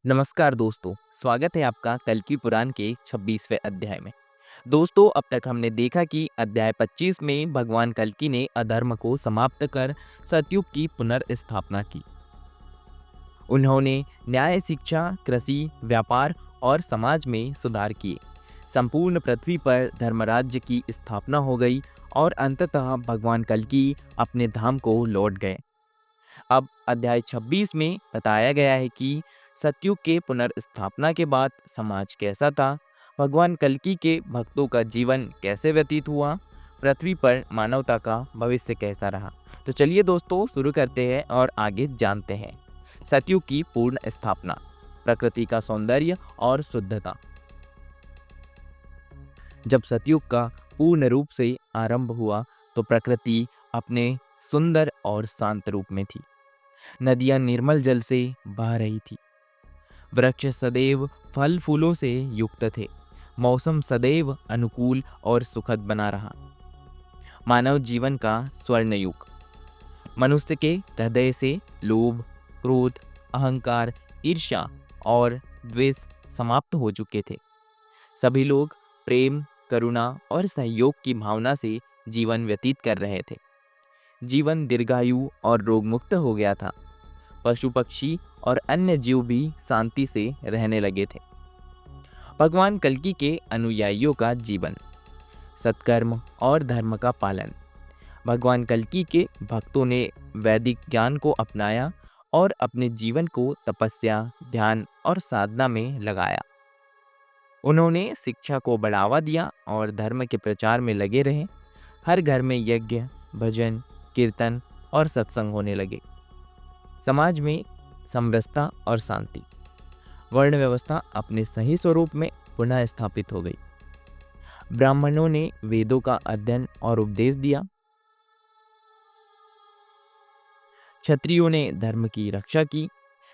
नमस्कार दोस्तों, स्वागत है आपका कल्कि पुराण के 26वें अध्याय में। दोस्तों, अब तक हमने देखा कि अध्याय 25 में भगवान कल्कि ने अधर्म को समाप्त कर सतयुग की पुनर्स्थापना की। उन्होंने न्याय, शिक्षा, कृषि, व्यापार और समाज में सुधार किए। संपूर्ण पृथ्वी पर धर्मराज्य की स्थापना हो गई और अंततः भगवान कल्कि अपने धाम को लौट गए। अब अध्याय 26 में बताया गया है कि सतयुग के पुनर्स्थापना के बाद समाज कैसा था, भगवान कल्कि के भक्तों का जीवन कैसे व्यतीत हुआ, पृथ्वी पर मानवता का भविष्य कैसा रहा। तो चलिए दोस्तों, शुरू करते हैं और आगे जानते हैं। सतयुग की पूर्ण स्थापना, प्रकृति का सौंदर्य और शुद्धता। जब सतयुग का पूर्ण रूप से आरंभ हुआ तो प्रकृति अपने सुंदर और शांत रूप में थी। नदियां निर्मल जल से बह रही थी। वृक्ष सदैव फल फूलों से युक्त थे। मौसम सदैव अनुकूल और सुखद बना रहा। मानव जीवन का स्वर्ण युग। मनुष्य के हृदय से लोभ, क्रोध, अहंकार, ईर्ष्या और द्वेष समाप्त हो चुके थे। सभी लोग प्रेम, करुणा और सहयोग की भावना से जीवन व्यतीत कर रहे थे। जीवन दीर्घायु और रोग मुक्त हो गया था। पशु पक्षी और अन्य जीव भी शांति से रहने लगे थे। भगवान कल्कि के अनुयायियों का जीवन, सत्कर्म और धर्म का पालन। भगवान कल्कि के भक्तों ने वैदिक ज्ञान को अपनाया और अपने जीवन को तपस्या, ध्यान और साधना में लगाया। उन्होंने शिक्षा को बढ़ावा दिया और धर्म के प्रचार में लगे रहे। हर घर में यज्ञ, भजन, कीर्तन और सत्संग होने लगे। समाज में समरसता और शांति। वर्ण व्यवस्था अपने सही स्वरूप में पुनः स्थापित हो गई। ब्राह्मणों ने वेदों का अध्ययन और उपदेश दिया। क्षत्रियों ने धर्म की रक्षा की।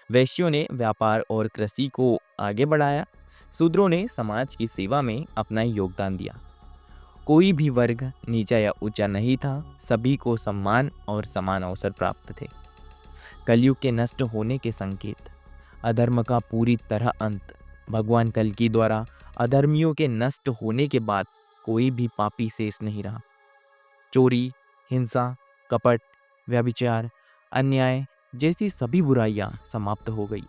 वैश्यों ने व्यापार और कृषि को आगे बढ़ाया। शूद्रों ने समाज की सेवा में अपना योगदान दिया। कोई भी वर्ग नीचा या ऊंचा नहीं था। सभी को सम्मान और समान अवसर प्राप्त थे। कलयुग के नष्ट होने के संकेत। अधर्म का पूरी तरह अंत। भगवान कल्कि द्वारा अधर्मियों के नष्ट होने के बाद कोई भी पापी शेष नहीं रहा। चोरी, हिंसा, कपट, व्यभिचार, अन्याय जैसी सभी बुराइयां समाप्त हो गई।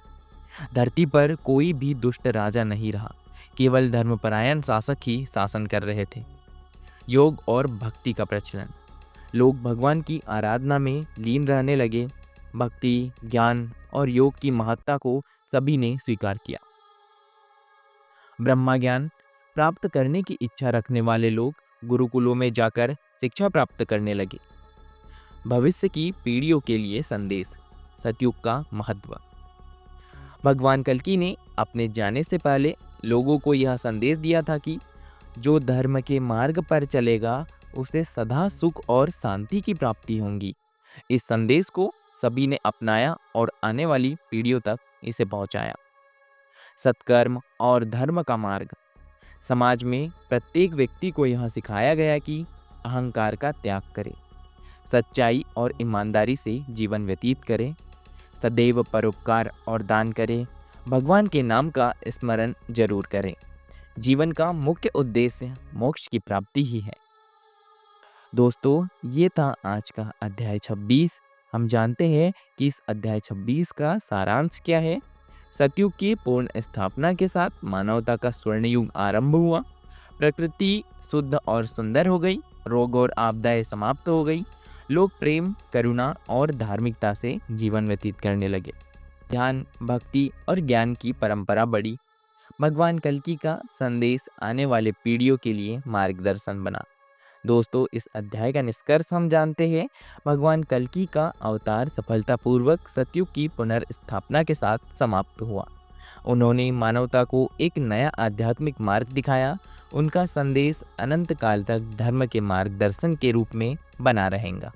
धरती पर कोई भी दुष्ट राजा नहीं रहा। केवल धर्मपरायण शासक ही शासन कर रहे थे। योग और भक्ति का प्रचलन। लोग भगवान की आराधना में लीन रहने लगे। भक्ति, ज्ञान और योग की महत्ता को सभी ने स्वीकार किया। ब्रह्मा ज्ञान प्राप्त करने की इच्छा रखने वाले लोग गुरुकुलों में जाकर शिक्षा प्राप्त करने लगे। भविष्य की पीढ़ियों के लिए संदेश, सतयुग का महत्व। भगवान कल्कि ने अपने जाने से पहले लोगों को यह संदेश दिया था कि जो धर्म के मार्ग पर चलेगा उसे सदा सुख और शांति की प्राप्ति होगी। इस संदेश को सभी ने अपनाया और आने वाली पीढ़ियों तक इसे पहुंचाया। सत्कर्म और धर्म का मार्ग। समाज में प्रत्येक व्यक्ति को यह सिखाया गया कि अहंकार का त्याग करे, सच्चाई और ईमानदारी से जीवन व्यतीत करे, सदैव परोपकार और दान करे, भगवान के नाम का स्मरण जरूर करें। जीवन का मुख्य उद्देश्य मोक्ष की प्राप्ति ही है। दोस्तों, ये था आज का अध्याय 26। हम जानते हैं कि इस अध्याय 26 का सारांश क्या है। सतयुग की पूर्ण स्थापना के साथ मानवता का स्वर्ण युग आरंभ हुआ। प्रकृति शुद्ध और सुंदर हो गई। रोग और आपदाएं समाप्त हो गई। लोग प्रेम, करुणा और धार्मिकता से जीवन व्यतीत करने लगे। ध्यान, भक्ति और ज्ञान की परंपरा बढ़ी। भगवान कल्कि का संदेश आने वाले पीढ़ियों के लिए मार्गदर्शन बना। दोस्तों, इस अध्याय का निष्कर्ष हम जानते हैं, भगवान कल्कि का अवतार सफलतापूर्वक सतयुग की पुनर्स्थापना के साथ समाप्त हुआ। उन्होंने मानवता को एक नया आध्यात्मिक मार्ग दिखाया। उनका संदेश अनंत काल तक धर्म के मार्गदर्शन के रूप में बना रहेगा।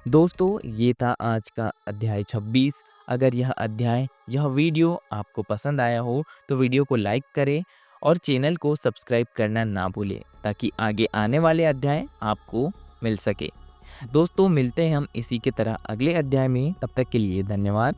दोस्तों, ये था आज का अध्याय 26। अगर यह वीडियो आपको पसंद आया हो तो वीडियो को लाइक करें और चैनल को सब्सक्राइब करना ना भूलें ताकि आगे आने वाले अध्याय आपको मिल सके। दोस्तों, मिलते हैं हम इसी के तरह अगले अध्याय में। तब तक के लिए धन्यवाद।